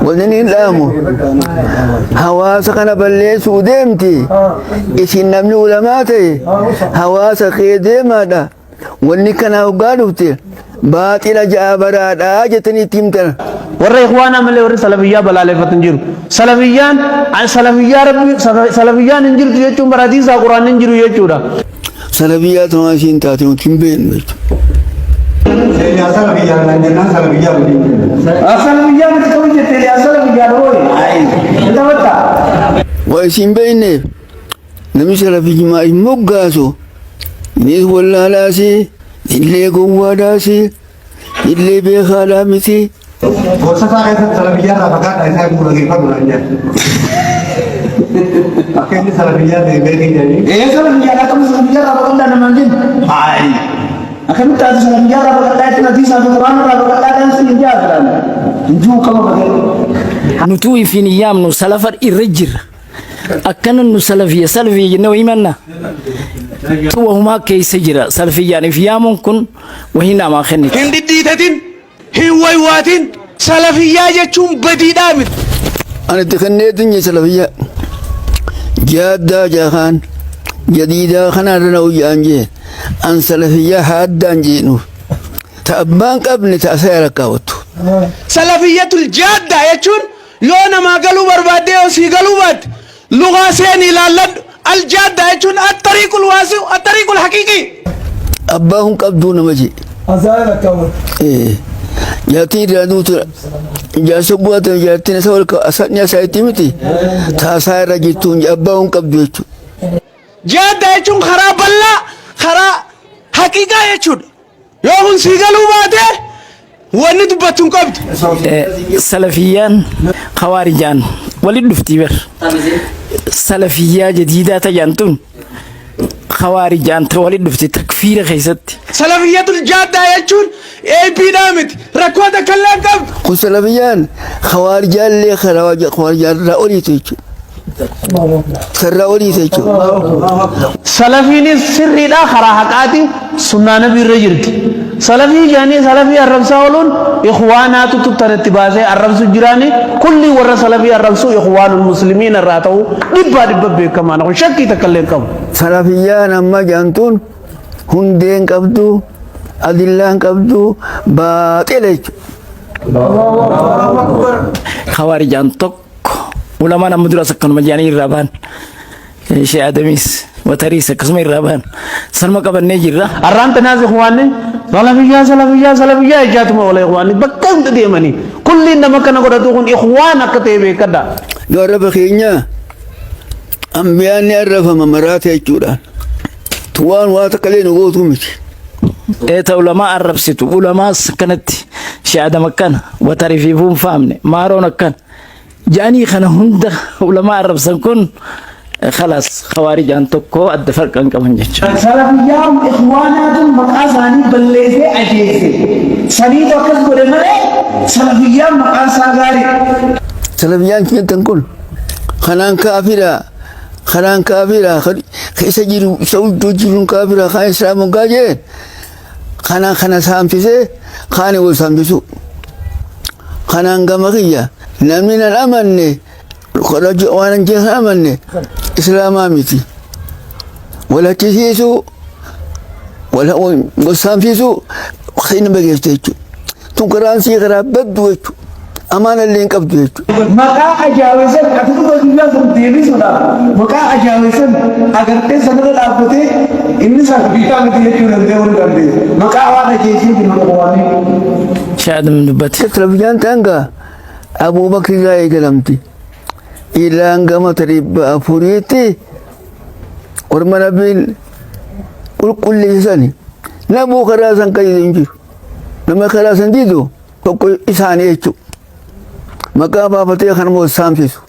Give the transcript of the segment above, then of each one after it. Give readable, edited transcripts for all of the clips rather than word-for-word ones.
ولني لامو هواس كان بليس ودمتي إسين نمني علماتي هواس خيدي ماذا ولني كان أوقاتي باطل جابرات آجتني تيمتنا ورا إخوانا ملي ورا سلفية بلالة فتنجرو سلفيان عن سلفية ربي سلفيان نجرو تيجون برادي زاقران نجرو يجورا سلفية تماشين تاتون تيمبين سلفية لأننا سلفية سلفية بتقول جتلي سلفية روي أنت بتا وإسين بينه نمي سلفية ما يمقاسو نيس ولا لاسي اللي قوة داسي اللي بيخالا مثي وسطا سلفية رفقات أيها المرغبات مرانجا أكيد سلفية بيبيني جاني إيه سلفية لا كم سلفية رفقات أنا مانجين هاي أكيد تاج سلفية رفقات لا تنادي سلفية رفقات لا سلفية كلام نجو كم بدل نتوي في نيام نو سلفر الرجل أكن نو سلفية نوعي منا تو هما كيس جرا سلفية يعني في يوم كن وهنا ما خني هندي ديتين هواي واتين سلفية جتشون بدي دامت أنا تخنيتني سلفية جادة جاخان جديدة خنا رنو جانجي أن سلفية حاد جينو تأبان قبل تأثير كاوتو سلفية الجادة يجون لونا ما قالوا بربادة وسي قالوا بات لغة سيني لالد الجادة يجون الطريق الواسع الطريق الحقيقي أباهم قبضون مجي أزايا كاوت إيه جاتي رادوت جاسبوات جاتي نسول أسنيا سايتيمتي تأثير جيتون أباهم قبضوتو جادة يجون خراب الله خرا حقيقة يجون يوم سي قالوا باته وندبتون قبض سلفيان خوارجان ولد دفتيبر سلفية جديدة تجانتون خوارجان تولد دفتي تكفير خيست سلفية الجادة يجون اي بي دامت ركوة كلام قبض قل سلفيان خوارجان لي خوارجان رأولي تيجو رأولي تيجو سلفيني سري لا خرا حقاتي سنة نبي رجلت سلفي جاني سلفي الرب ساولون إخوانات تترتبازي الرب سجراني كل ورا سلفي الرب سو إخوان المسلمين الراتو دبا بكمان شكي تكلم كم سلفيان أما جانتون هندين قبضو أدلان قبضو باطل خوارجان توك علماء مدرسة كانوا مجاني الرابان شيء آدميس وتريس كسمة الرابان سلمى قبل نجيرة الرام تناز إخواني سلفية إجاتهم ولا إخواني بكم تديمني كل إنما كنا قد تقول إخوانك تبي كذا لو رب خينيا أمبياني الرب ممرات يجورا توان واتقلين وقوتهم إيه علماء الرب ستو علماء سكنت شهادة مكان وتريفيهم فامني مارون كان جاني خنا هند علماء الرب سنكون خلاص خوارج أن تكو الدفر كان كمان جت سلفية إخوانات مقاساني بلّيسة أجيسة سنيد وكذ برمرة سلفية مقاسا غاري سلفيان كي تنقول خنان كافرة خيس جيرو سوي دوجيرون كافرة خاين إسلام مقاجة خنا سامسيسه خاني وسامسيسو خنان قمقية نمين الأمن خرج وانا جه أمن إسلام أمتي ولا تسيسو ولا وسامسيسو خين بجفتيجو تنكران سيغرا بدويجو أمان اللي انقبضويجو مقا أجاوزن أتوقع بيجا سنتيني سودا مقا أجاوزن أگر تسنة لابوتي إني سافيتا متيجو ندور كندي مقا وانا جيسي بنقواني شهادة من دبت سلفيان تانغا أبو بكر جاي كلامتي إلا أنغما تريب أفوريتي ورمنا بين كل إنساني نبو خراسان كي ينجر نما خراسان ديدو كوكو إساني يجو مكا بابتي خنمو سامسيسو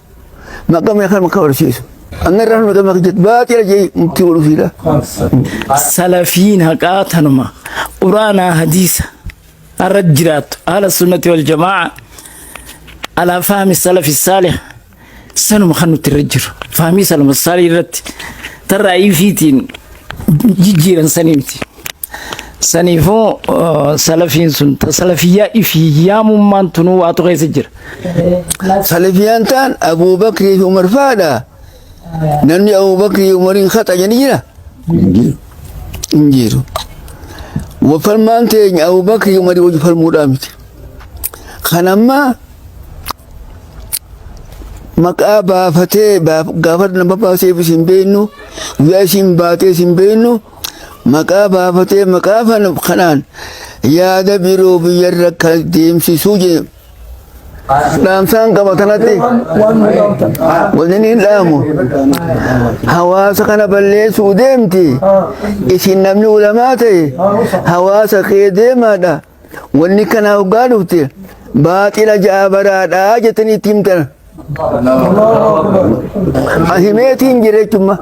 مكا ميخان مكورسيسو أنغران مكا مكجت باتي لجي مكتولو فيلا سلفيين هكاتنما قرانا حديثة الرجرات أهل السنة والجماعة على فهم السلف الصالح سنو مخنو ترجر فهمي سلم الصالح رت ترى أي فيتين جيجيرا سنيمتي سنيفو سلفين سنت سلفية إفيا ممان تنو واتو غير سجر سلفيان تان أبو بكر عمر فادا نمني أبو بكر عمر خطأ جنيرة انجيرو وفرمان تين أبو بكر عمر وجه فرمودامت خنما maqaa baafatee gaafa nama baaseef isin beeknu guyyaa isin baatee isin beeknu maqaa baafatee maqaa kanaan yaada biroo biyyarra kan deemsisuu jee dhaamsaan qaba tanatti wanni hin dhaamu hawaasa kana balleessuu deemti isin namni ulamaa ta'e hawaasa kee deemaadha wanni kana hoggaa dhufte baaxila ja'a baraadhaa jettanii itti himtan himeetiin jireechumma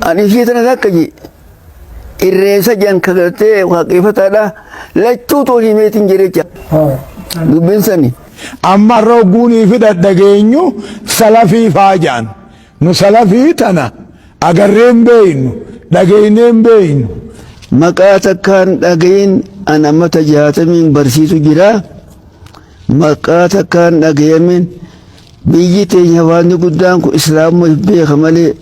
ani ishii tana takkaji irreessa jan kagartee waaqeffataadha lachuu tol himeetiin jireecha dubbin sani amma rogguunii fi dhageenyu salafii faajaan nu salafii tana agarreen beeynu dhageenyeen beeynu maqaa takkaan dhagayin an amma tajaatamiin barsiisu jira maqaa takkaan dhagayamin biyyi teenya waan guddaan kun islaamuma beeka malee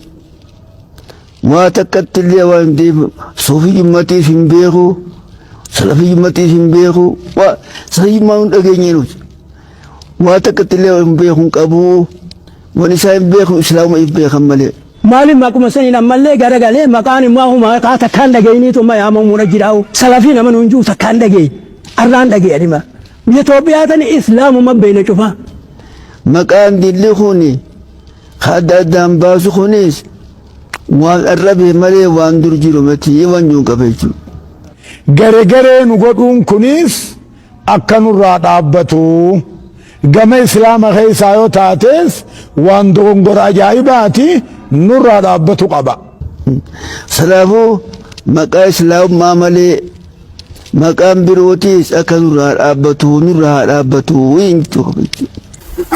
waa takkatti illee waan deemu suufii ummatiif hin beeku salafii ummatiif hin beeku waa sahiimaa hin dhageenye nuti waa takkatti illee hin beeku hin qabu waan isaa hin beeku islaamuma if beekan malee. Maaliif maquma saniin ammallee garagalee maqaan immoo huma kaa takkaan dhageenyiituma yaamamuudha jiraa'u salafii nama nuun jiru takkaan dhageenye arraan dhageenyima biyya Itoophiyaa tani islaamuma beena cufa. maqaan dilli kuni hadda addaan baasu kunis waan arrabe malee waan dur jiru miti waan nyuu qabe jechuudha. Garegaree nu godhuun kunis akka nurraa dhaabbatu gama islaama keessaa yoo taates waan dogongora ajaa'ibaati nurraa dhaabbatu qaba. Salaafuu maqaa islaamummaa malee maqaan birootis akka nurraa dhaabbatu hin qabu.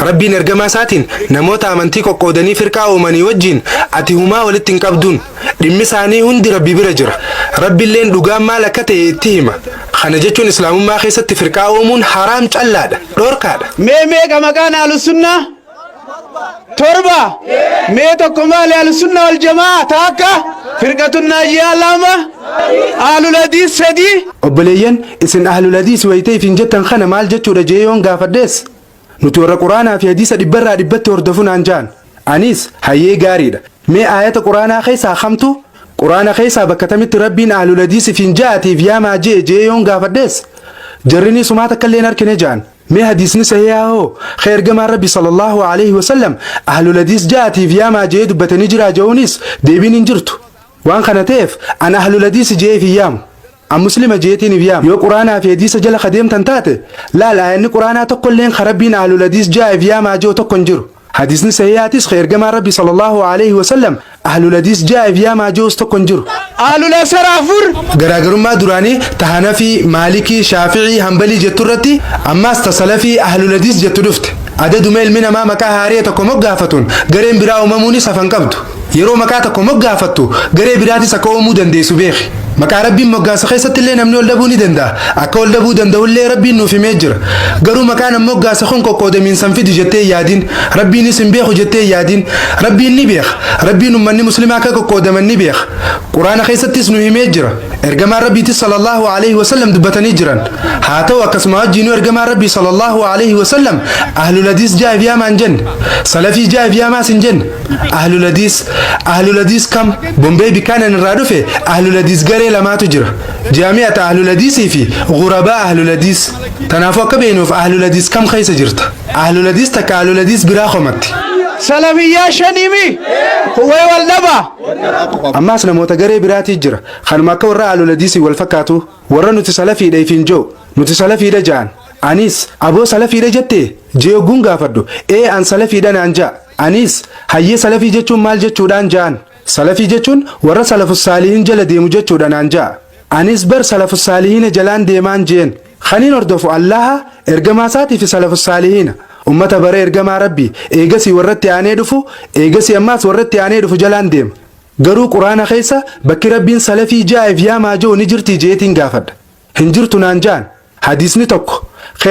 Rabbiin ergamaa isaatiin namoota amantii qoqqoodanii firqaa uumanii wajjin ati humaa walitti hin qabduun dhimmi isaanii hundi rabbi bira jira rabbiilleen dhugaan maal akka ta'e itti hima kana jechuun islaamummaa keessatti firqaa uumuun haraam callaadha dhorkaadha. meeqa maqaan ahlusunnaa torba mee tokko maali ahlusunna wal jamaa taakka firqatun naajiyaa lama ahlul hadiis sadii. obboleeyyan isin ahlul hadiis wayitee ifin jettan kana maal jechuudha jee yoon gaafadhees nuti warra quraanaa fi hadiisa dhibbarraa dhibbatti hordofuun anjaan anis hayyee gaariidha mee aayata quraanaa keessaa kamtu quraana keessaa bakka tamitti rabbiin ahlul hadiis ifin jaatiif yaamaa jee yoon gaafadhees jarrini sumaa takkallee hin harkine jaan mee hadiisni sahihaa hoo ergamaan rabbi sallallahu alaihi wasallam ahlul hadiis jaatiif yaamaa jee dubbatanii jira je'uunis deebiin hin jirtu waan kana ta'eef an ahlul hadiis jeef yaamu an muslima jeetiin ibyaam yoo quraanaa fi hadiisa jala qadeemtan taate laal aayanni quraanaa tokkolleen rabbiin ahlul hadiis jaa ibyaamaa joo tokko hin jiru hadiisni sahihaatis ergamaan rabbi sallallahu alaihi wasallam ahlul hadiis jaa ibyaamaa joos tokko hin jiru. ahlul asar afur garaagarummaa duraanii tahanafi maalikii shaafi'ii hanbalii jettu irratti ammaas tasalafii ahlul hadiis jettu dhufte adaduma ilmi namaa maqaa haarii tokko moggaafatuun gareen biraa uumamuunis hafan qabdu yeroo maqaa tokko moggaafattu garee biraatis akka uumuu dandeessu beeki. maqaa rabbiin moggaasa keessatti illee namni ol dhabuu ni danda'a akka ol dhabuu danda'ullee rabbiin nuuf himee jira garuu maqaan moggaasa kun qoqqoodamiin sanfidi jettee yaadin rabbiinis hin beeku jettee yaadin rabbiin ni beeka rabbiin ummanni muslimaa akka qoqqoodaman ni beeka quraana keessattis nu himee jira ergamaan rabbiitis sallallahu alaihi wasallam dubbatanii jiran haa ta'u akkasuma wajjiinuu ergamaan rabbii sallallahu alaihi wasallam ahlul hadiis jaa'if yaamaan jenne salafii jaa'if yaamaas hin jenne ahlul hadiis kam bombee bikaanan irraa dhufe ahlul hadiis garee lamaatu jira jaami'ata ahlul hadiisii fi ghurabaa ahlul hadiis tanaafuu akka beeknuuf ahlul hadiis kam keessa jirta ahlul hadiis takka ahlul hadiis biraa komatti salafiyyaa shanimi way wal dhaba ammaas namoota garee biraatii jira kanuma akka warra ahlul hadiisii wal fakkaatu warra nuti salafiidha ifin joo nuti salafiidha ja'an anis aboo salafiidha jettee jee ogguun gaafadhu an salafiidha naan ja'a anis hayyee salafii jechuun maal jechuudhaan ja'an salafii jechuun warra salafus saalihiin jala deemu jechuudha naan ja'a anis bar salafus saalihiina jalaan deemaan jeen khaniin hordofu allaha ergamaa isaatii fi salafus saalihiina ummata bara ergamaa rabbii eegasii warratti aanee dhufu eegasii ammaas warratti aanee dhufu jalaan deema garuu quraana keessa bakki rabbiin salafii jaa'eef yaa maajoo ni jirti jeetiin gaafadha hin jirtu naan jaan hadiisni tokko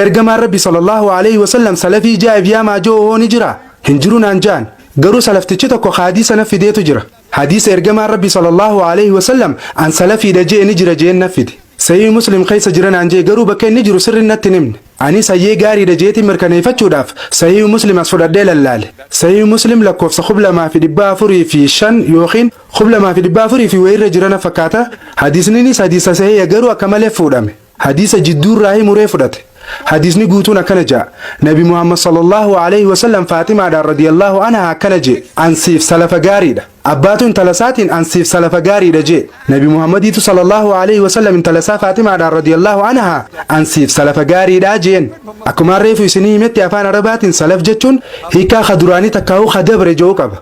ergamaan rabbi sallallahu alaihi wasallam salafii jaa'eef yaa maajoo ni jira hin jiru naan jaan garuu salaftichi tokko hadiisa na fideetu jira hadiisa ergamaan rabbi sallallahu alaihi wasallam an salafiidha jee ni jira jeen na fide sahih muslim keessa jiran an jee garuu bakka inni jiru sirri natti nimne ani sayyee gaariidha jeetiin mirkaneeffachuudhaaf sahih muslim as fudhadhee lallaale sahih muslim lakkoofsa 2,405 yookiin 2,400 wayirra jirana fakkaata hadiisninis hadiisa sahih garuu akka malee fuudhame hadiisa jidduurraa himuree fudhate hadiisni guutuun akkana jaa nabi muhammad sallallahu alaihi wasallam faatimaadhaan radiyallahu anha akkana jee ansiif salafa gaariidha abbaatu intala isaatiin ansiif salafa gaariidha jee nabi muhammadiitu sallallahu alaihi wasallam intala isaa faatimaadhaan radiyallahu anha ansiif salafa gaariidha jeen akkuma reefu isinii himetti afaan arabaatiin salaf jechuun hiikaa kaduraanii takkaa'uu kadabre jedhu qaba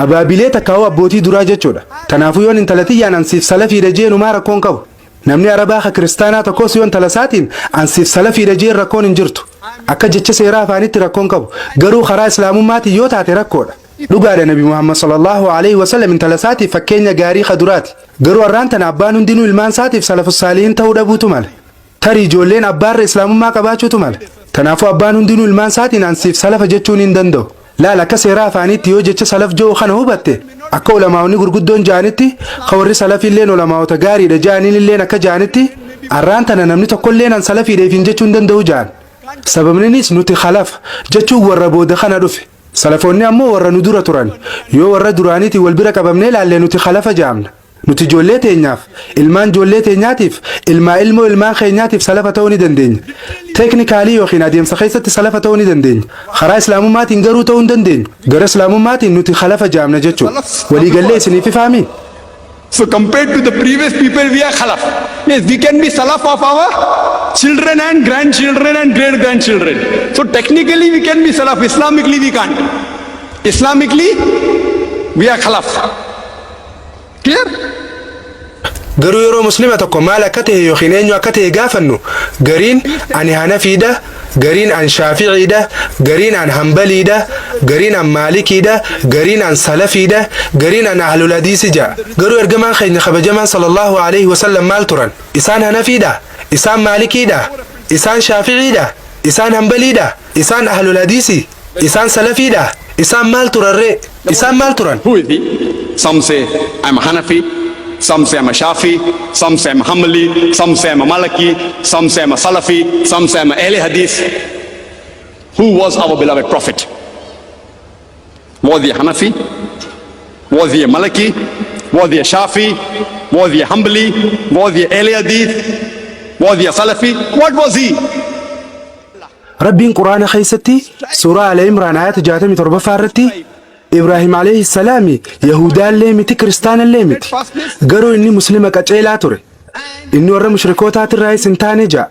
abaabilee takkaa'uu abbootii duraa jechuudha kanaafuu yoon intala tiyyaan ansiif salafiidha jeenumaa rakkoon qabu namni arabaa ka kiristaanaa tokkos yoon intala isaatiin ansiif salafiidha jeen rakkoon hin jirtu akka jecha seeraa afaanitti rakkoon qabu garuu karaa islaamummaatiin yoo taate rakkoodha dhugaadha nabi muhammad sallallahu alaihi wasallam intala isaatiif fakkeenya gaarii kaduraati garuu har'aan tana abbaan hundinuu ilmaan isaatiif salafus saalihiin ta'uu dhabuutu mala tarii ijoolleen abbaarra islaamummaa qabaachuutu mala kanaafuu abbaan hundinuu ilmaan isaatiin ansiif salafa jechuun hin danda'u laal akka seeraa afaanitti yoo jecha salaf jedhu kana hubatte akka ulamaa'onni gurguddoon ja'anitti ka warri salafiilleen ulamaa'ota gaariidha ja'aniinilleen akka ja'anitti har'aan tana namni tokkolleen an salafiidheef hin jechuu hin danda'u ja'an sababninis nuti khalafa jechuun warra booda kana dhufe salafoonni ammoo warra nu dura turan yoo warra duraaniitiin wal bira qabamnee ilaalle nuti khalafa jaamna nuti ijoollee teenyaaf ilmaan ijoollee teenyaatiif ilmoo ilmaan keenyaatiif salafa ta'uu ni dandeenya teeknikaalii yookiin adeemsa keessatti salafa ta'uu ni dandeenya karaa islaamummaatiin garuu ta'uu hin dandeenyu gara islaamummaatiin nuti khalafa jaamna jechuudha waliigallee isiniif ifaami. So compared to the previous people, we are khalaf. Yes, we can be salaf of our children and grandchildren and great-grandchildren. So technically we can be salaf. Islamically we can't. Islamically, we are khalaf. Clear? garuu yeroo muslima tokko maal akka ta'e yookiin eenyu akka ta'e gaafannu gariin ani hanafiidha gariin an shaafi'iidha gariin an hanbaliidha gariin an maalikiidha gariin an salafiidha gariin an ahlul hadiisi ja'a garuu ergamaan keenya kabajamaan sallallahu alaihi wasallam maal turan isaan hanafiidha isaan maalikiidha isaan shaafi'iidha isaan hanbaliidha isaan ahlul hadiisi isaan salafiidha isaan maal turanre isaan maal turan Who is he? Some say I'm a Hanafi, some say I'm a Shafi, some say I'm a Hanbali, some say I'm a Maliki, some say I'm a Salafi, some say I'm a Ahl Hadith. Who was our beloved Prophet? Was he a Hanafi? Was he a Maliki? Was he a Shafi? Was he a Hanbali? Was he a Ahl Hadith? Was he a Salafi? What was he? ربين قرآن خيستي سورة آل عمران آيات 67 فارتي إبراهيم عليه السلام يهودا الليمتي كريستان الليمتي قالوا إني مسلمة كتشيلا توري إني ورى مشركوتات الرئيس انتاني جاء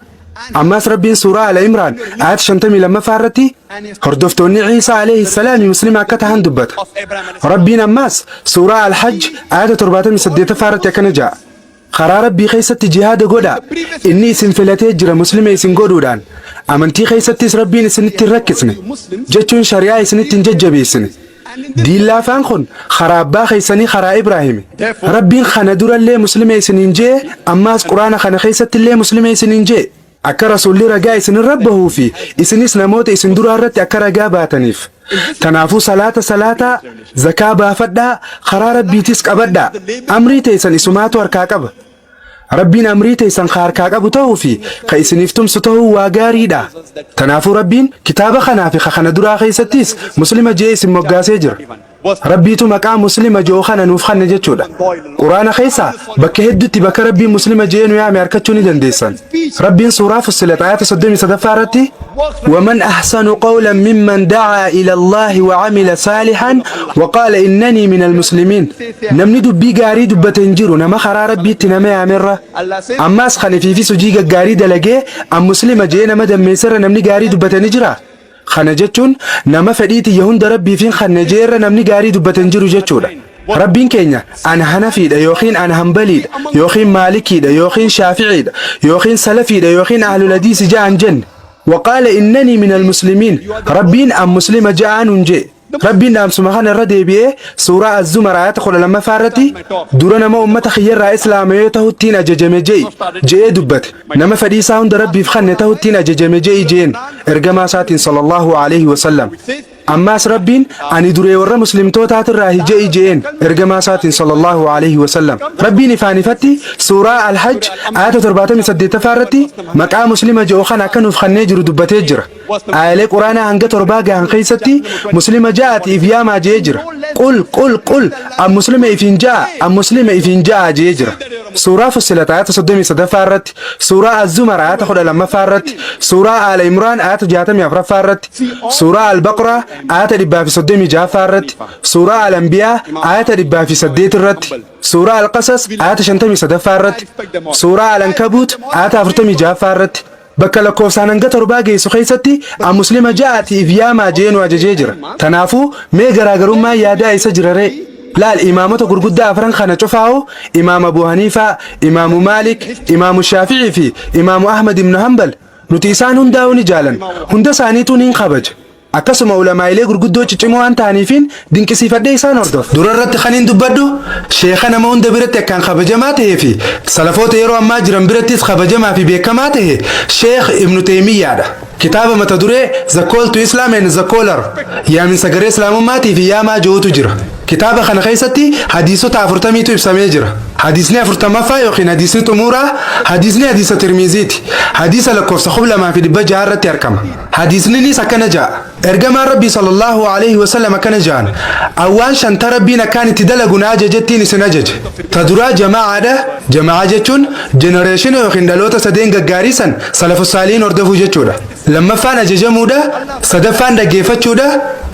أماس ربين سورة آل عمران آيات شنتمي لما فارتي هردفتوني عيسى عليه السلام مسلمة كتهان دبت ربين أماس سورة الحج آيات 4 سديت فارتي كنجاء خرا ربي خيستي جهاد قودا إني سنفلتي جرى مسلمة يسنقودودان amantii keessattis rabbiin isinitti rakkisne jechuun shari'aa isinitti jajjabeessine diillaa afaan kun karaa abbaa keessanii karaa ibraahimi rabbiin kana durallee muslime isiniin jee ammaas quraana kana keessattillee muslime isiniin jee akka rasuulli ragaa isin rabbahuu fi isinis namoota isin duraa irratti akka ragaa baataniif kanaafuu salaata zakaa baafadhaa karaa rabbiitis qabadhaa amrii teessan isumaatu harkaa qaba ربين أمريته إنسان خاركاك أبو توفي خيسني فتمسته وغاريدا تنافو ربين كتاب خنافي خنا درا خيستيس مسلمة جيس مقاسجر ربيتو مقام مسلمة جو خنا نوف خنا جتشودا قرآن خيسا بكهدتي بك ربي مسلمة جين ويا ميركتشوني دنديسان ربين سورة فصلت آيات صدمي صدفارتي ومن أحسن قولا ممن دعا إلى الله وعمل صالحا وقال إنني من المسلمين نمني دبي غاري دبتنجرو نما خرا ربي تنمي عمره أماس خني في سجيغا غاري دلقي أم مسلمة جينا مدى ميسر نمني غاري دبتنجرا خنا جتشون نما فديتي يهون ربي فين خنا جير نمني غاري دبتنجرو جتشودا ربين كينيا أنا هنفي دا يوخين أنا هنبلي دا يوخين مالكي دا يوخين شافعي دا يوخين سلفي دا يوخين أهل الحديث جاء جن وقال إنني من المسلمين ربين أم مسلمة جاء نجي ربي نام سمخان الردي بيه سورة الزمر آيات خل لما فارتي دورنا ما أمة خير إسلاميته تينا ججمجي جي دبت نما فريسا عند ربي فخنته تينا ججمجي جين إرجما ساتين صلى الله عليه وسلم أماس ربين أني دوري ورا مسلم توتات الراهي جي جين إرجما ساتين صلى الله عليه وسلم ربي نفاني فتي سورة الحج آيات ترباتم سديت فارتي مكا مسلمة جوخنا كانوا فخني جرو دبتي جرا آية قرآن عنك ترباجا عن خيستي مسلمة جاءت إفيا ما جيجر قل أم مسلمة إفين جاء أم مسلمة إفين جاء جيجر سورة فصلت آيات صدمي صدا فارت سورة الزمر آيات خد لما فارت سورة آل عمران آيات جاتم يفر فارت سورة البقرة آيات ربا في صدمي جا فارت سورة الأنبياء آيات ربا في صديت الرت سورة القصص آيات شنتمي صدا فارت سورة العنكبوت آيات أفرتمي جا فارت بكلا كوسان انغا تربا گيسو خيستي ام مسلمه جاءتي فيا ما جين واججيجر تنافو مي غراغرو ما يادا يسجرره لا الامامه غرغدا افرن خنا چفاو امام ابو حنيفه امام مالك امام الشافعي في امام احمد بن حنبل نتيسان هنداوني جالن هند سانيتو نين خبج akkasuma ulamaa'ilee gurguddoo ciccimoo waan ta'aniifin dinqisiifadhee isaan hordof durarratti khaniin dubbadhu sheekha nama hunda biratti akkaan kabajamaa ta'ee fi salafoota yeroo ammaa jiran birattis kabajamaa fi beekamaa ta'e sheekh ibnu teemiyyaadha kitaaba mata duree The Call to Islam and The Caller yaaminsa garee islaamummaatii fi yaamaa jirutu jira kitaaba kana keessatti hadiisota 40tu ibsamee jira hadisni 40ffaa yookiin hadisni xumuraa hadisni hadisa tirmiziiti hadisa lakkoofsa 200 irratti argama hadisni nis akkana jaa ergamaa rabbii sallallahu alayhi wa sallam akkana jaan awwaan shanta rabbiin akkaan itti dalagu na ajajettiin isin ajaje taduraa jamaa'a jechuun generation yookiin dhaloota sadeen gaggaariisan salafus saaliin hordofuu jechuudha lammaffaan ajajamuudha sadaffaan dhaggeeffachuudha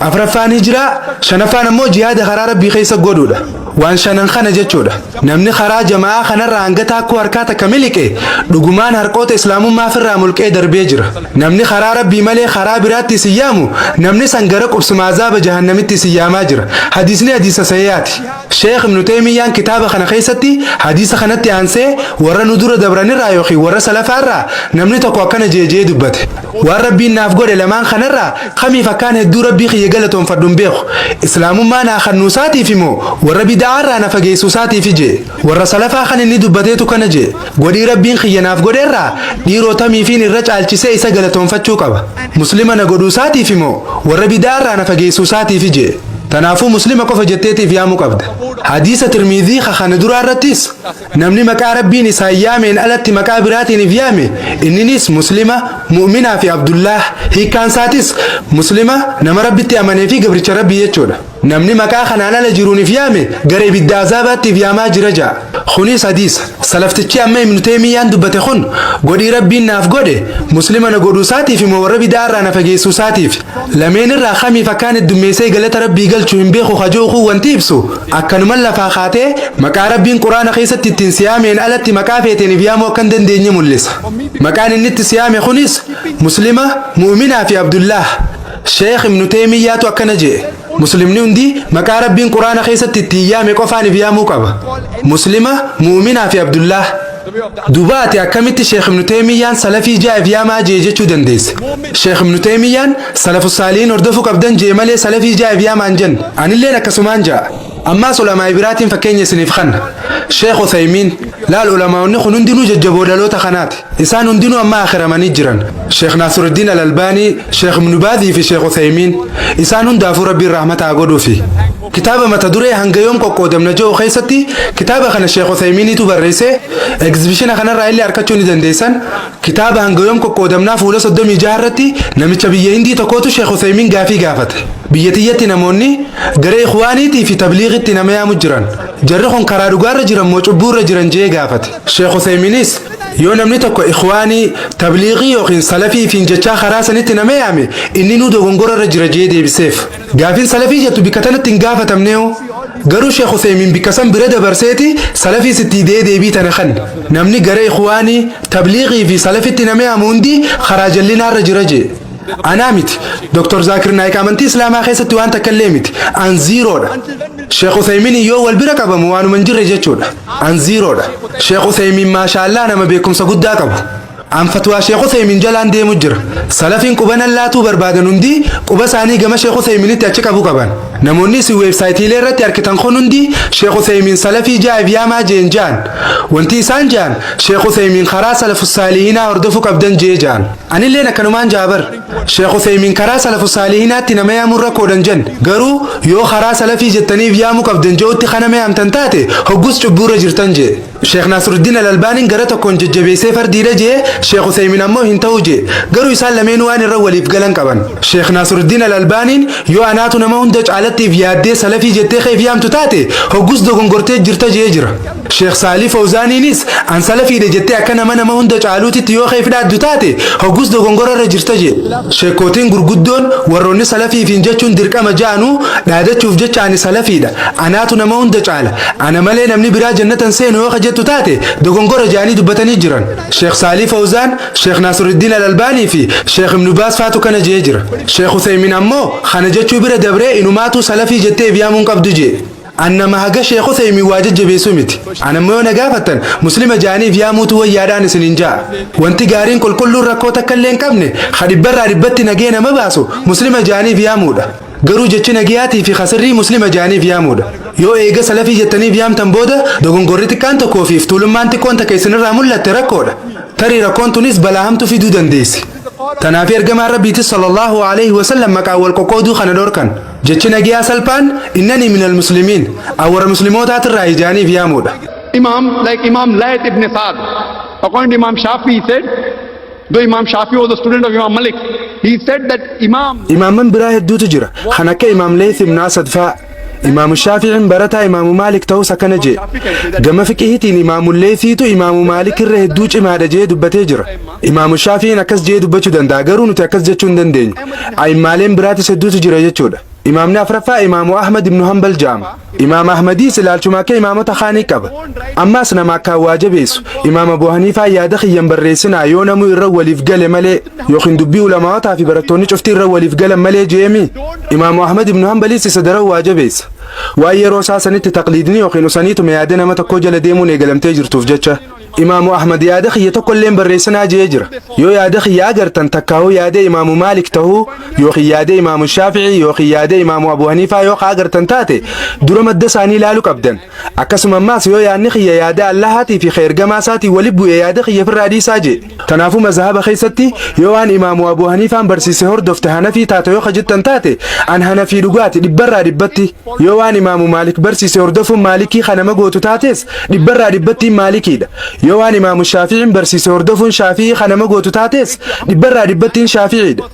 afraffaan hijiraa shanaffaan ammoo jihaada karaa rabbii keessa godhuudha waan shanan kana jechuudha namni karaa jamaa'a kanarraa hangata akkoo harkaata kamilike dhugumaan harqoota islaamummaa firraa mulqee darbee jira namni karaa rabbii malee karaa biraatti siyaamu namni sangara qubsuma azaaba jahannamitti siyaamaa jira hadisni hadisa sayyaati sheekh ibnu teemiyyaan kitaaba kana keessatti hadisa kanatti aansee warra nu dura dabranirraa yookiin warra salafaarraa namni tokko akkana jeejee dubbate waan rabbiin naaf godhe lamaan kanarraa kamiif akkaan hedduu rabbii kiyya galatoonfadhuun beeku islaamummaa naa kannuusaatiif immoo warra bid'aarraa na fageessuusaatiif jee warra salafaa kan inni dubbateetu kana jee godhii rabbiin kiyya naaf godheerraa dhiirotamiifiin irra caalchisee isa galatoonfachuu qaba muslima na godhuusaatiif immoo warra bid'aarraa na fageessuusaatiif jee تنافو مسلم قف جتتي في يامو قبض حديث ترمذي خان درا رتيس نمني مكا ربي نسايا من الات مكابرات في يامي اننيس مسلمه مؤمنه في عبد الله هي كان ساتس مسلمه نما ربي تامني في قبر ربي يچودا نمني مكا خنانا لجروني في يامي غري بدازابات في ياما جرجا خنيس حديث سلفتچي امي ابن تيميه دبته خن غدي ربي ناف غدي مسلمه نغدو ساتي في موربي دار انا فجيسو ساتي لمن الرخمي فكان الدميسي غلط ربي چون بيخو خجوخو وانتيبسو اكن مل فاخاته مكا ربين قران خيست تنسيامين الات مكافتين فيامو كان دندني ملس مكان النت سيامي خنيس مسلمه مؤمنه في عبد الله شيخ ابن تيميه تو كنجي مسلمني عندي مكا ربين قران خيست تيامي قفاني فيامو قبا مسلمه مؤمنه في عبد الله دوباتي أكملت شيخ ابن تيمية سلفي جاء في ما جيجتو دنديس شيخ ابن تيمية سلف الصالحين اردفوا قبضن جيمالي سلفي جاء في ما انجن أنا اللي نكسمان جاء أما علماء إبراتين فكين يسنف خن شيخ عثيمين لا العلماء نخون ندينو ججبوا دلو تخنات إنسان ندينو أما آخر ما نجرن شيخ ناصر الدين الألباني شيخ ابن باذي في شيخ عثيمين إنسان دافو ربي الرحمة أقودو فيه كتابة ما تدري هنجيوم كقدم نجوا خيستي كتابة خنا الشيخ عثيمين تبرئسه إكزبيشن خنا رأيلي أركتشوني دنديسن كتابة هنجيوم كقدم نافولا صدم يجارتي نمشي بيجي تكوتو الشيخ عثيمين قافي قافت بيتيتي نموني غري إخواني تي في تبليغ التنمية مجرن جرخون كرادوغار جرن موجبور جرن جي قافت الشيخ عثيمينيس يو نمني تكو إخواني تبليغي يوخين سلفي فين جتشا خراسة نتنمية عمي إني نودو غنغورا رجر جي دي بسيف قافين سلفي جتو بكتنة تنقافة تمنيو غرو شيخ عثيمين بكسم برد برسيتي سلفي ستي دي بيتنا خن نمني غري إخواني تبليغي في سلفي التنمية موندي خراج لنا رجر جي أنا ميت دكتور زاكر نايك أمنتي إسلام خيست وأنت كلمت عن زيرو شيخ عثيمين يو والبركة بموانو من جرجة شود عن زيرو شيخ عثيمين ما شاء الله أنا ما بيكم سجود داكبو an fatwaa sheekh Useymin jalaan deemu jira salafiin qubana laatuu barbaadan hundi quba isaanii gama sheekh Useyminitti achi qabu qaban namoonni si weebsaayitiilee irratti argitan kun hundi sheekh Useymin salafii jaa'ib yaamaa jeen jaan wanti isaan jaan sheekh Useymin karaa salafus saalihinaa hordofuu qabdan jee jaan anilleen akkanumaan jaabar sheekh Useymin karaa salafus saalihinaatti nama yaamurra koodan jen garuu yoo karaa salafii jettaniif yaamuu qabdan je'utti kana meeyamtan taate hoggus cubbuura jirtan jee sheekh Naasruddin Al-Albaaniin gara tokkoon jajjabeessee fardiidha jee sheekh Useymin ammoo hin ta'u jee garuu isaan lameen waan irra waliif galan qaban sheekh Naasruddin Al-Albaaniin yoo anaatu nama hunda caalattiif yaaddee salafii jettee keef yaamtu taate hoggus dogongortee jirta jee jira sheekh Saalih Fawzaaniinis an salafiidha jettee akka nama hunda caaluutitti yoo keef dhaaddu taate hoggus dogongorarra jirta jee sheekootiin gurguddoon warroonni salafiifiin jechuun dirqama ja'anu dhaadachuuf jecha ani salafiidha anaatu nama hunda caala ana malee namni biraa jannatan seenu yoo jettu taate dogongora ja'anii dubbatanii jiran sheekh Saalih Fawzaan sheekh Naasruddin Al-Albaanii fi sheekh Ibn Baas faatu kana jee jira sheekh Useymin ammoo kana jechuu bira dabree inumaatu salafii jettee yaamuun qabdu jee annama haga sheekh Useymin waa jajjabeessuu miti anammoo yoo na gaafattan muslima ja'aniif yaamuutu wayyaadhaan isiniin ja'a wanti gaariin qulqulluun rakkoo takka illee hin qabne dhibbarraa dhibbatti nagee nama baasu muslima ja'aniif yaamuudha garuu jechi nagiyaatii fi khasirrii muslima ja'aniif yaamuudha yoo eega salafii jettaniif yaamtan booda dogongorri xiqqaan tokkoo fi tuulummaan xiqqoon takka isinirraa mul'atte rakkoodha tarii rakkoon tunis balaa hamtu fiduu dandeessi tanaaf ergamaan rabbiitis sallallahu alaihi wasallam maqaa wal qoqqooduu kana dhorkan jechi nagiyaa salphaan innanii minal muslimiin awwara muslimootatirraa ijaaniif yaamuudha Imam, like Imam Layth ibn Sa'd, according to Imam Shafi, he said, though Imam Shafi was a student of Imam Malik, he said that imaaman biraa hedduutu jira kan akka Imam Layth ibn Sa'd faa Imam Shafi'in barataa Imam Malik ta'uu sakana jee gama fiqihiitiin Imam Laythiitu Imam Malik irra hedduu cimaadha jee dubbatee jira Imam Shafi'in akkas jee dubbachuu danda'a garuu nuti akkas jechuu hin dandeenyu a'immaaleen biraatis hedduutu jira jechuudha Imamni afraffaa Imaamu Ahmad ibn Hanbal jaama Imam Ahmadiis ilaalchuma akka imaamota kaanii qaba ammaas nama akka waa jabeessu Imam Abu Haniifaa yaada kiyyan barreessinaa yoo namuu irra waliif gale malee yookiin dubbii ulamaawotaa fi barattoonni cuftii irra waliif galan malee jeemi Imaamu Ahmad ibn Hanbaliis isa darau waa jabeessa waa yeroo saasanitti taqliidni yookiin usaniituma yaada nama tokkoo jala deemuun eegalamtee jirtuuf jecha Imaamu Ahmad yaada kiyya tokko illee barreessinaa jee jira yoo yaada kiyya agartan takkaa'uu yaada Imaamu Maalik ta'uu yookiin yaada Imaamu Shaafi'ii yookiin yaada Imaamu Abu Haniifaa yoo agartan taate dura madda isaanii ilaaluu qabdan akkasuma ammaas yoo yaadni kiyya yaada Allahaatii fi ergamaa isaatii walitti bu'ee yaada kiyya firraa dhiisaa jee kanaafuu mazhaba keessatti yoo waan Imaamu Abu Haniifaan barsiise hordofte Hanafii taate yoo jettan taate an Hanafii dhugaati dhibbarraa dhibbatti yoo waan Imaamu Maalik barsiise hordofuun Maalikii kanama gootu taates dhibbarraa dhibbatti Maalikiidha yoo waan Imaamu Shaafi'iin barsiise hordofuun Shaafi'ii kanama gootu taates dhibbarraa dhibbattiin Shaafi'iidha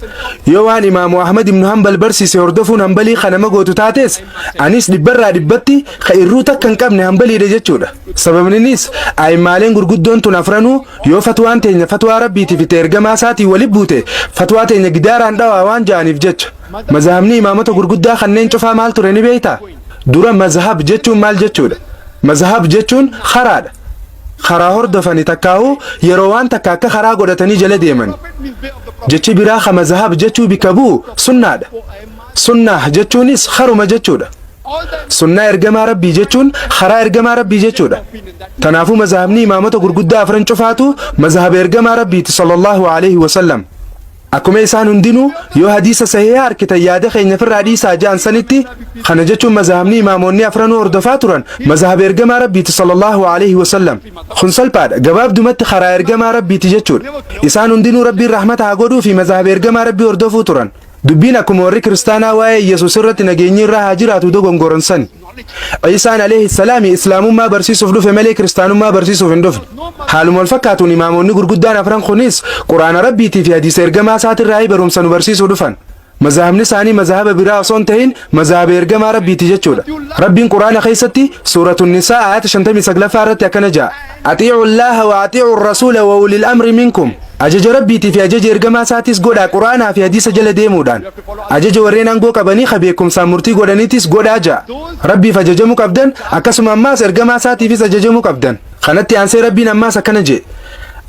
yoo waan Imaamu Ahmad ibn Hanbal barsiise hordofuun Hanbalii kanama gootu taates anis dhibbarraa dhibbatti irruu takka hin qabne Hanbaliidha jechuudha sababninis a'immaaleen gurguddoon tun afranuu yoo fatwaan teenya fatwaa rabbiitiif itti ergamaa isaatii walitti buute fatwaa teenya gidaaraan dhawaa waan ja'aniif jecha mazhabni imaamota gurguddaa kanneen cufaa maal ture ni beektaa dura mazhab jechuun maal jechuudha mazhab jechuun kharaadha karaa hordofanii takkaa'u yeroo waan takka akka karaa godhatanii jala deeman jechi biraa ka mazhab jechuu bika bu'u sunnaadha sunnah jechuunis haruma jechuudha sunnaa ergamaa rabbii jechuun karaa ergamaa rabbii jechuudha tanaafuu mazhabni imaamota gurguddaa afran cufaatu mazhaba ergamaa rabbiiti sallallahu alaihi wasallam akkuma isaan hundinuu yoo hadiisa sahihaa arkitan yaada keenya firraa dhiisaa ja'an sanitti kana jechuun mazhabni imaamonni afranuu hordofaa turan mazhaba ergamaa rabbiiti sallallahu alaihi wasallam kun salphaadha gabaabdumatti karaa ergamaa rabbiiti jechuudha isaan hundinuu rabbiin rahmata haa godhuu fi mazhaba ergamaa rabbii hordofuu turan dubbiin akkuma warri kiristaanaa waa'ee Yesuus irratti nageenyi irraa haa jiraatu dogongoran san Isaan alayhi salaami islaamummaa barsiisuuf dhufe malee kiristaanummaa barsiisuuf hin dhufne haaluma wal fakkaatuun imaamonni gurguddaan afran kunis quraana rabbiitii fi hadiisa ergamaa isaatirraa barumsa nu barsiisuu dhufan mazhabni isaanii mazhaba biraa osoo hin ta'in mazhaba ergamaa rabbiiti jechuudha rabbiin quraana keessatti suuratun nisaa ayata 59 irratti akkana ja'a atii'u llaaha wa atii'u rasuula wa ulil amri minkum ajaja rabbiitii fi ajaja ergamaa isaatis godhaa quraanaa fi hadiisa jala deemuudhaan ajaja warreen aangoo qabanii beekumsaan murtii godhaniitis godhaa ja'a rabbiif ajajamuu qabdan akkasuma ammaas ergamaa isaatiifis ajajamuu qabdan kanatti aansee rabbiin ammaas akkana jedhe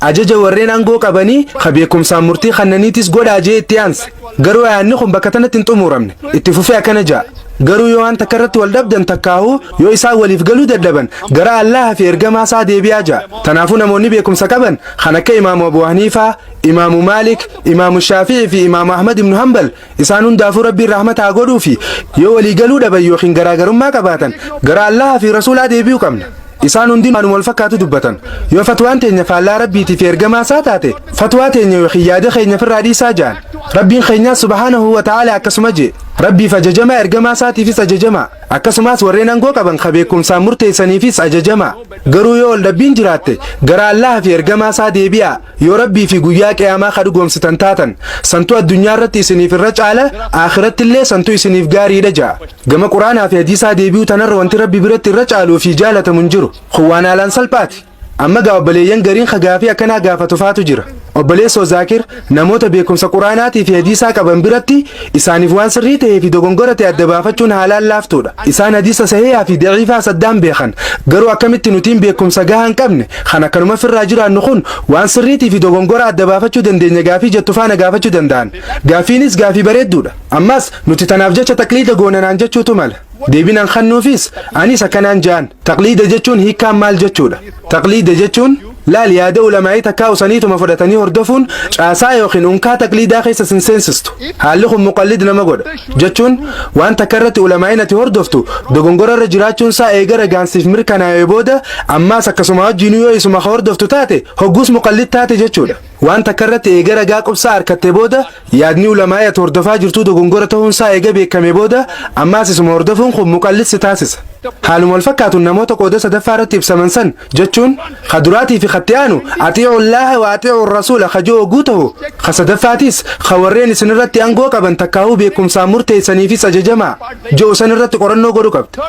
ajaja warreen aangoo qabanii beekumsaan murtii kannaniitis godhaa jee itti aanse garuu ayaanni kun bakka tanatti hin xumuramne itti fufee akkana ja'a garuu yoo waan takka irratti wal dhabdan takkaahu yoo isaan waliif galuu dadhaban gara Allaha fi ergamaa isaa deebi'aa ja'a. Kanaafuu namoonni beekumsa qaban kan akka Imaamu Abu Haniifaa, Imaamu Maalik, Imaamu Shaafi'ii fi Imaamu Ahmad ibnu Hanbal isaan hundaafuu rabbiin rahmata haa godhuu fi yoo walii galuu dhaban yookiin garaagarummaa qabaatan gara Allaha fi Rasuulaa deebi'uu qabna. Isaan hundi waanuma wal fakkaatu dubbatan. Yoo fatwaan teenya faallaa rabbiitii fi ergamaa isaa taate fatwaa teenya yookiin yaada keenya firraa dhiisaa ja'an. Rabbiin keenya subhaanahu wa ta'aala akkasuma jee rabbiif ajajamaa ergamaa isaatiifis ajajamaa akkasumas warreen aangoo qaban ka beekumsaan murteessaniifis ajajamaa. Garuu yoo ol dhabbiin jiraatte gara Allaha fi ergamaa isaa deebi'aa. Yoo rabbii fi guyyaa qiyaamaa ka dhugoomsitan taatan santu addunyaa irratti isiniif irra caala akhiratti illee santu isiniif gaariidha ja'a. Gama quraanaa fi hadiisaa deebi'uu tanarra wanti rabbi biratti irra caaluu fi jaalatamu hin jiru. Waan haalaan salphaati. Amma gaa obboleeyyan gariin gaafii akkanaa gaafatu faatu jira. Obboleessoo Zaakir namoota beekumsa quraanaatii fi hadiisaa qaban biratti isaaniif waan sirrii ta'ee fi dogongora ta'e adda baafachuun haalaan laaftuudha. Isaan hadiisa sahihaa fi daciifaa saddaan beekan. Garuu akkamitti nutiin beekumsa gahaa hin qabne kan akkanuma firraa jiraannu kun waan sirriitii fi dogongora adda baafachuu dandeenya gaafii jettu faana gaafachuu danda'an. Gaafiinis gaafii bareedduudha. Ammas nuti tanaaf jecha taqliida goonanaan jechuutu mala. Deebinaan kannuufis anis akkanaan ja'an taqliida jechuun hiikkaan maal jechuudha. Taqliida jechuun laal yaada ulamaa'ii takkaa usaniituma fudhatanii hordofuun caasaa yookiin unkaa taqliidaa keessa sin seensistu. Haalli kun muqallid nama godha jechuun waan takka irratti ulamaa'iin ati hordoftu dogongora irra jiraachuun isaa eega ragaansiif mirkanaa'ee booda ammaas akkasuma wajjin yoo isuma hordoftu taate hogguus muqallid taate jechuudha. Waan takka irratti eega ragaa qubsaa harkatte booda yaadni ulamaa'ii ati hordofaa jirtuu dogongora ta'uun isaa eega beekame booda ammaas isuma hordofuun kun muqallid si taasisa. Haaluma wal fakkaatuun namoota qooda sadaffaa irratti ibsaman san jechuun kaduraatii fi khattiyaanu atii'u Allaha wa atii'u Rasuula kajoo oguu ta'u kasadaffaatiis kawarreen isin irratti aangoo qaban takkaahuu beekumsaan murteessaniifis ajajamaa ji'u san irratti qorannoo godhu qabda.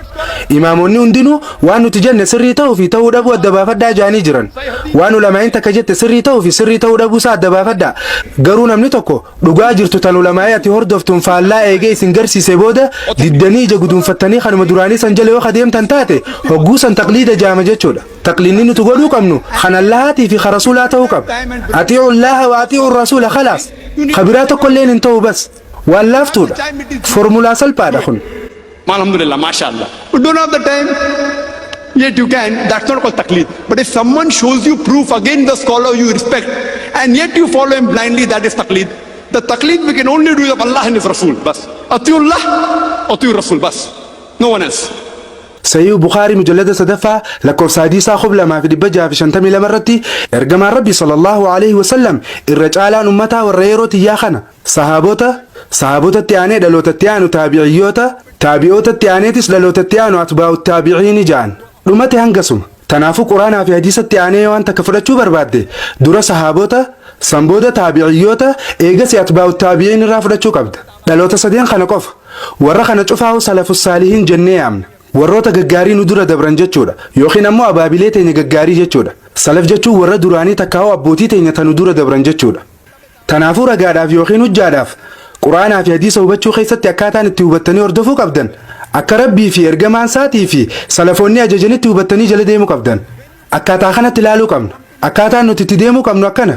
Imaamonni hundinuu waan nuti jenne sirrii ta'uu fi ta'uu dhabuu adda baafadhaa jaanii jiran. Waan ulamaa'iin takka jette sirrii ta'uu fi sirrii ta'uu dhabuu isaa adda baafadhaa. Garuu namni tokko dhugaa jirtu tan ulamaa'ii ati hordoftuun faallaa eegee isin garsiise booda diddanii ija guduunfattanii kanuma duraanii san jala yoo adeemtan taate hogguusan taqliida jaama jechuudha. Taqliidni nuti godhuu qabnu kan Allahaatii fi kan Rasuulaa ta'uu qaba. Atii'u Allaha wa atii'u Rasuula khalaas. Kabiraa tokkolleen hin ta'u bas. Waan laaftuudha. Formulaa salphaadha kun. Alhamdulillah, mashallah. We don't have the time. Yet you can. That's not called taqleed. But if someone shows you proof against the scholar you respect, and yet you follow him blindly, that is taqleed. The taqleed we can only do of Allah and His Rasul. Bas. Ati'u Allah, ati'u Rasul. Bas. No one else. Sayyid Bukhari mujallada sadaffaa lakkoofsa hadiisaa lamaa fi dhibba jaha fi shantamii lama irratti ergamaan Rabbi sallallahu alaihi wasallam irra caalaan ummataa warra yeroo tiyyaa kana sahaabotatti aanee dhalootatti aanu taabi'ootatti aaneetis dhalootatti aanu atbaa'u taabi'iini ja'an dhumate hangasuma. Tanaafuu quraanaa fi hadiisatti aanee waan takka fudhachuu barbaadde dura sahaabota sanbooda taabi'iyyoota eegasi atbaa'u taabi'iin irraa fudhachuu qabda. Dhaloota sadeen kana qofa warra kana cufaahu salafus saalihiin jennee yaamna. Warroota gaggaarii nu dura dabran jechuudha yookiin ammoo abaabilee teenya gaggaarii jechuudha. Salaf jechuun warra duraanii takkaa'u abbootii teenya tanu dura dabran jechuudha. Tanaafuu ragaadhaaf yookiin hujjaadhaaf quraanaa fi hadiisa hubachuu keessatti akkaataan itti hubattanii hordofuu qabdan akka rabbii fi ergamaan isaatii fi salafoonni ajajanitti hubattanii jala deemuu qabdan. Akkaataa kanatti ilaaluu qabna. Akkaataan nuti itti deemuu qabnu akkana.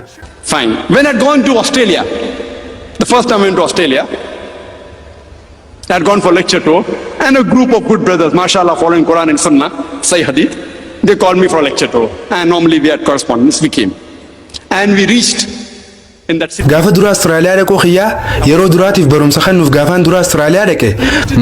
Fine. When I had gone to Australia, the first time I went to Australia, I had gone for lecture tour, and a group of good brothers, mashallah, following Quran and Sunnah, Sahih Hadith, they called me for a lecture tour. And normally we had correspondence, we came. And we reached in that city. Gaafa dura Austraaliyaa dhaquu xiyyaa yeroo duraatiif barumsa kennuuf gaafaan dura Austraaliyaa dhaqe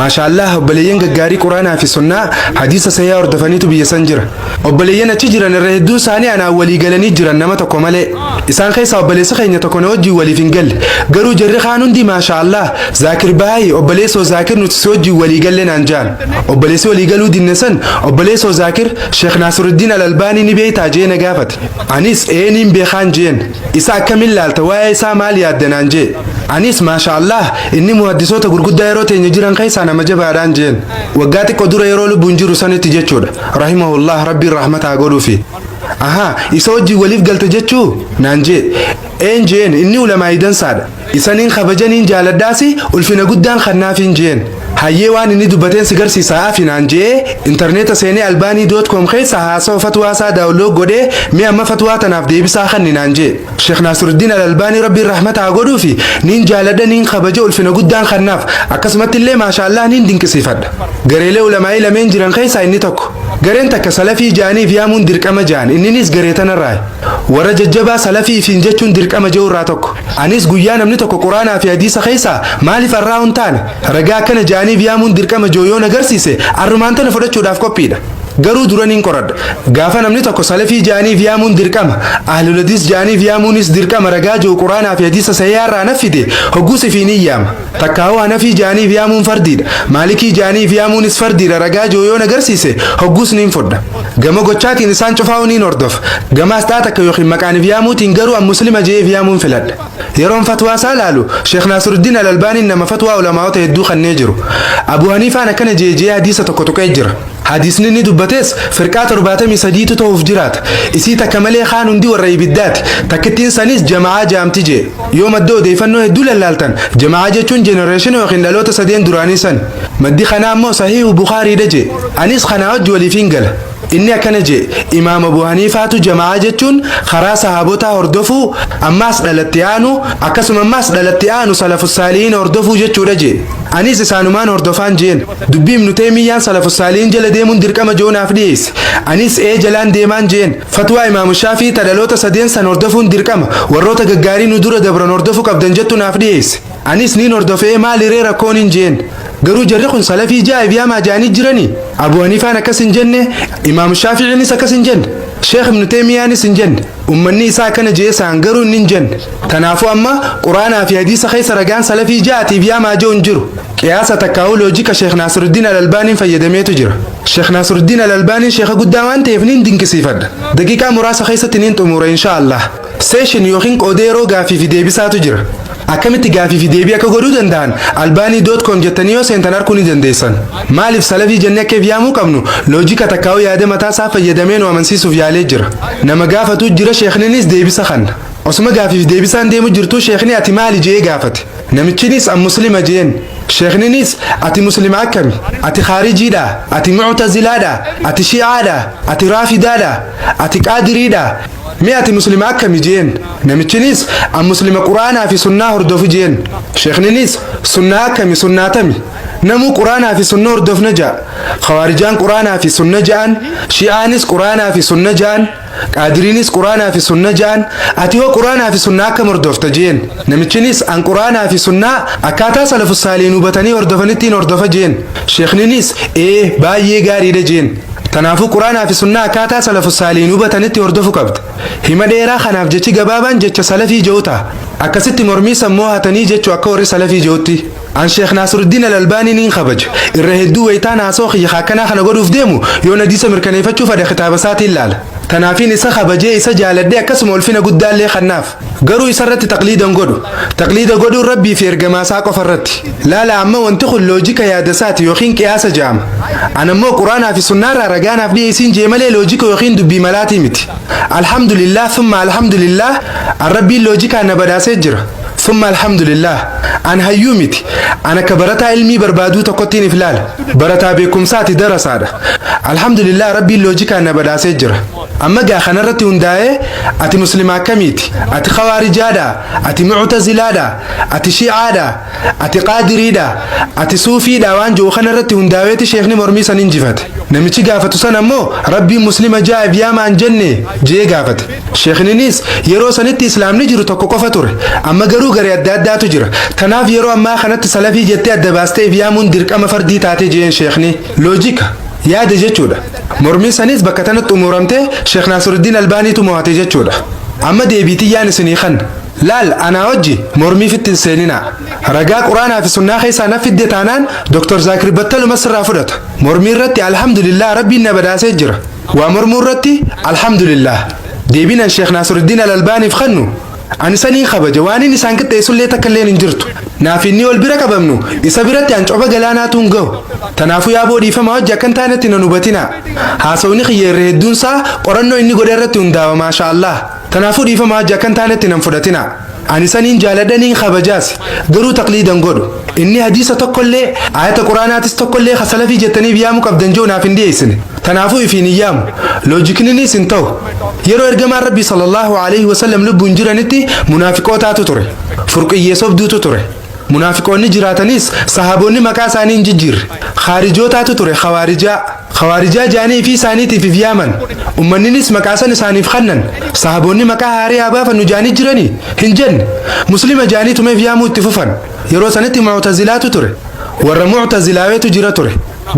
maashaallah obboleeyyan gaggaarii quraanaa fi sunnaa hadiisa sayyaa hordofaniitu biyya san jira. Obboleeyyan achi jiran irra hedduu isaanii anaan walii galanii jiran nama tokko malee. Isaan keessaa obboleessa keenya tokko na wajjin waliif hin galle. Garuu jarri kaan hundi maashaallah Zaakir baay'ee obboleessoo Zaakir nuti si wajjin walii galle naan jaan. Obboleessi walii galuu dinne san obboleessoo Zaakir Sheekh Naasiruddin Al-Albaanii ni beeytaa jee na gaafate. Anis eeniin beekaan jeen. Isa akkamiin laalta waa'ee isaa maal yaaddanaan jee. Anis maashaallah inni muhaddisoota gurguddaa yeroo teenya jiran keessaa nama jabaadhaan jeen. Waggaa xiqqoo dura yeroo lubbuun jiru sanitti jechuudha. Rahimahullah rabbiin rahmataa godhuufi. Aha, isa wajji waliif galte jechuu naan jee. Een jeen inni ulamaa idansaadha. Isaniin kabajaniin jaaladhaasi ulfina guddaan kannaafiin jeen. Hayyee waan inni dubbateen si garsiisaa afi naan jee intarneeta seenee albaanii.com keessa haasawaa fatwaasaa daawunlood godhee mi'a amma fatwaa tanaaf deebisaa kanni naan jee. Sheekh Naasiruddiin Al-Albaanii rabbiin rahmataa godhuu fi niin jaaladha niin kabaja ulfina guddaan kannaaf akkasumatti illee maashaallah niin dinqisiifadha. Gareelee ulamaa'ii lameen jiran keessaa inni tokko. Gareen takka salafii jaaniif yaamuun dirqama jaan inninis garee tanarraa. Warra jajjabaa salafii fiin jechuun dirqama je'u irraa tokko. Anis guyyaa namni tokko quraanaa fi hadiisa keessaa maaliif arraa hin taane ragaa akkana jaaniif yaamuun dirqama jooyoon agarsiise arrumaan tana fudhachuudhaaf qophiidha. Garuu duraniin qoradha. Gaafa namni tokko salafii jaaniif yaamuun dirqama, ahlul hadiis jaaniif yaamuunis dirqama ragaa jiru quraanaa fi hadiisa sayyaarraa naffide hogguus ifiin iyyaama. Takkaawuu hanafi jaaniif yaamuun fardiidha. Maalikii jaaniif yaamuunis fardiidha ragaa jiru yoon agarsiise hogguus niin fodha. Gama gochaatiin isaan cufaa'uu niin hordof. Gama asxaa takka yookiin maqaaniif yaamuutiin garuu an muslima je'eef yaamuun filadha. Yeroon fatwaa isaa laalu Sheekh Naasiruddiin Al-Albaaniin nama fatwaa ulamaa'ota hedduu kannee jiru. Abu Haniifaan akkana je'ee hadiisa tokko tuqee jira. Hadiisni ni dubbates firqaa 73tu ta'uuf jiraata. Isii takka malee kaan hundi warra ibiddaati. Takkittiin sanis jamaa jaamti jee. Yoo madda odeeffannoo hedduu lallaaltan jamaa jechuun jenereeshinii yookiin dhaloota sadeen duraanii san. Maddi kanaa ammoo sahiihu Bukaariidha jee. Anis kanaa wajji waliifiin gala. Inni akkana jee Imaam Abu Haniifaatu jamaa jechuun karaa sahaabotaa hordofuu ammaas dhalatti aanu akkasuma ammaas dhalatti aanu salafus saalihiin hordofuu jechuudha jee. Anis isaanumaan hordofaan jeen dubbii Ibnu Taymiyyaan salafus saalihiin jala deemuun dirqama joonaaf dhiyeesse. Anis jalaan deemaan jeen fatwaa Imaam Shaafii dhaloota sadeen san hordofuun dirqama warroota gaggaarii nu dura dabran hordofuu qabdan jettu naaf dhiyeesse. Anis niin hordofee maaliree rakkoon hin jeen. Garuu jarri kun salafii jaa'ib yaamaa jaanii jiranii. Abu Haniifaan akkas hin jenne, Imaam Shaafi'iinis akkas hin jenne, Sheekh Ibnu Taymiyaanis hin jenne. Ummanni isaa akkana jeesaan garuu hin jenne. Kanaafuu amma quraanaa fi hadiisa keessa ragaan salafii jaa'atiif yaamaa jiru hin jiru. Qiyaasa takkaa'uu loojika Sheekh Naasiruddiin Al-Albaaniin fayyadameetu jira. Sheekh Naasiruddiin Al-Albaaniin sheekha guddaa waan ta'eef niin dinqisiifadha. Daqiiqaa muraasa keessatti niin xumura inshaallah. Seeshin yookiin qoodee yeroo gaafii fi deebisaatu jira. Akkamitti gaafii fi deebii akka godhuu danda'an albaanii.com jettanii yoo seentan arguu ni dandeessan. Maaliif salafii jennee akka yaamuu qabnu loojika takkaa'uu yaada mataa isaa fayyadamee nu amansiisuuf yaalee jira. Nama gaafatu jira sheekninis deebisa kanna. Osuma gaafii fi deebisaan deemu jirtu sheekni ati maali jee gaafate. Namichinis an muslima jeen. Sheekninis ati muslima akkami? Ati khaarijiidha? Ati mu'tazilaadha? Ati shi'aadha? Ati raafidaadha? Ati qaadiriidha? Mi ati muslima akkami jeen. Namichinis an muslima quraanaa fi sunnaa hordofu jeen. Sheekninis sunnaa akkami sunnaatami. Namu quraanaa fi sunna hordofna ja'a. Khawaarijaan quraanaa fi sunna ja'an, shi'aanis quraanaa fi sunna ja'an, qaadiriinis quraanaa fi sunna ja'an. Ati hoo quraanaa fi sunnaa akkam hordofta jeen. Namichinis an quraanaa fi sunnaa akkaataa salafus saalihiin hubatanii hordofanittiin hordofa jeen. Sheekninis baay'ee gaariidha jeen. Kanaafuu quraanaa fi sunnaa akkaataa salafus saalihiin hubatanitti hordofu qabda. Hima dheeraa kanaaf jechi gabaabaan jecha salafii je'uta. Akkasitti mormii sammuu hatanii jechuu akka warri salafii je'utti. An Sheekh Naasiruddiin Al-Albaanii niin kabaju. Irra hedduu wayitaan haasoo kiyya akkanaa kana godhuuf deemu yoo hadiisa mirkaneeffachuu fedhe kitaaba isaatiin ilaala. Tanaafiin isa kabajee isa jaaladhee akkasuma ulfina guddaallee kannaaf. Garuu isarratti taqliidan godhu. Taqliida godhuun rabbii fi ergamaa isaa qofarratti. Laala amma wanti kun loojika yaada isaati yookiin qiyaasa ja'ama. Anammoo quraanaa fi sunnaarraa ragaanaaf dhiyeessiin jee malee loojika yookiin dubbii malaatii miti. Alhamdulillah thumma alhamdulillah an rabbiin loojikaan na badhaasee jira. ثم الحمد لله أنا هيومتي أنا كبرتا علمي بربادو تقطين فلال برتا بكم ساتي درس هذا الحمد لله ربي اللوجيكا أنا بدا سجرة أما جا خنرتي ونداي أتي مسلمة كميتي أتي خوارج هذا أتي معتزلة هذا أتي شيعة هذا أتي قادري هذا أتي صوفي هذا وانجو خنرتي ونداويتي شيخني مرمي سننجفت نمشي قافت سنمو ربي مسلمة جاء بياما عن جنة جي قافت شيخني نيس يرو سنتي إسلام نجرو تقو فتور أما قرو غري adda jira. Kanaaf yeroo ammaa kanatti salafii jettee adda baastee biyaamuun dirqama fardii taatee jeen sheekni loojika yaada jechuudha. Mormii sanis bakka tanatti umuramtee Sheekh Naasiruddiin Albaaniitu mo'ate jechuudha. Amma deebitiyyaan isinii kan laal anaa wajji mormii fittin seeninaa. Ragaa quraanaa fi sunnaa keessaa na fidde taanaan Dr. Zaakir Battaluma sirraa fudhata. Mormii irratti alhamdulillah rabbiin na badhaasee jira. Waa mormuu irratti alhamdulillah. Deebinan Sheekh Naasiruddiin Al-Albaaniif kannu ani saniin kabaja waan inni isaan qixxeessullee takka illee hin jirtu naaf inni ol bira qabamnu isa biratti hancoba galaanaatu hin ga'u tanaafuu yaaboo dhiifama hojii akka hin taanetti nan hubatina haasawni xiyyeerre hedduunsaa qorannoo inni godhe irratti hundaawa maashaallah tanaafuu dhiifama hojii akka hin taanetti nan fudhatina ani saniin jaaladhaniin kabajaas garuu taqliidan godhu inni hadiisa tokkollee ayata quraanaatis tokkollee kasalafii jettanii biyyaamuu qabdan joo naaf hin dhiyeessine tanaafuu ifiin iyyaamu loojikninis hin ta'u yeroo ergamaan rabbii sallallahu alaihi wasallam lubbuun jiranitti munaafiqootaatu ture furqiyyees sobduutu ture munaafiqoonni jiraatanis sahaboonni maqaa isaanii hin jijjiirre khaarijootaatu ture khawaarijaa jaanii fi isaaniitiif iyyaaman ummanninis maqaa san isaaniif kannan sahaboonni maqaa haarii haa baafannu jaanii jiranii hin jenne muslima jaanii tumeef yaamuu itti fufan yeroo sanitti mu'tazilaatu ture warra mu'tazilaaweetu jira ture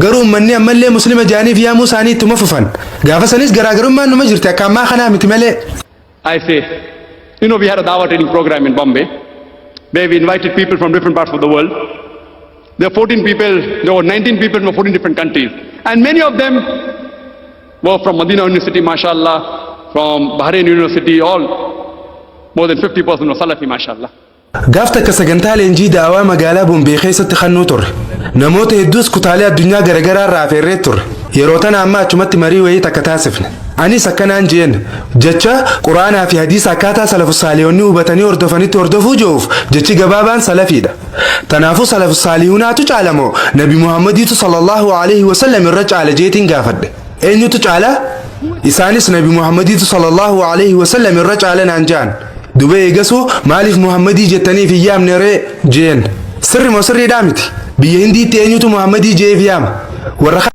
garuu ummanni ammallee muslima jaaniif yaamuu isaanii ittuma fufan gaafa sanis garaagarummaan numa jirti akka ammaa kanaa miti malee. I say, we had a Dawah training program in Bombay where we invited people from different parts of the world. There were 19 people from 14 different countries. And many of them were from Medina University, mashallah, from Bahrain University, all more than 50% were Salafi, mashallah. gaaf takka sagantaa leenjii daawaa magaalaa Bombee keessatti kannuu turre namoota hedduus kutaalee addunyaa garagaraa irraa affeerree turre yeroo tana amma achumatti marii wayii takka taasifne anis akkanaan jeen jecha quraanaa fi hadiisa akkaataa salafu saalihoonni hubatanii hordofanitti hordofuu joof jechi gabaabaan salafiidha tanaafuu salafu saalihuunaatu caalamoo nabi muhammadiitu sallallahu alaihi wasallam irra caala jeetiin gaafadhe eenyutu caala isaanis nabi muhammadiitu sallallahu alaihi wasallam irra caala naan jaan dubee eegasuu maaliif muhammadii jettaniif hin yaamne ree jeen sirri moo sirriidhaa miti biyya hindiitti eenyutu muhammadii jeef yaama warra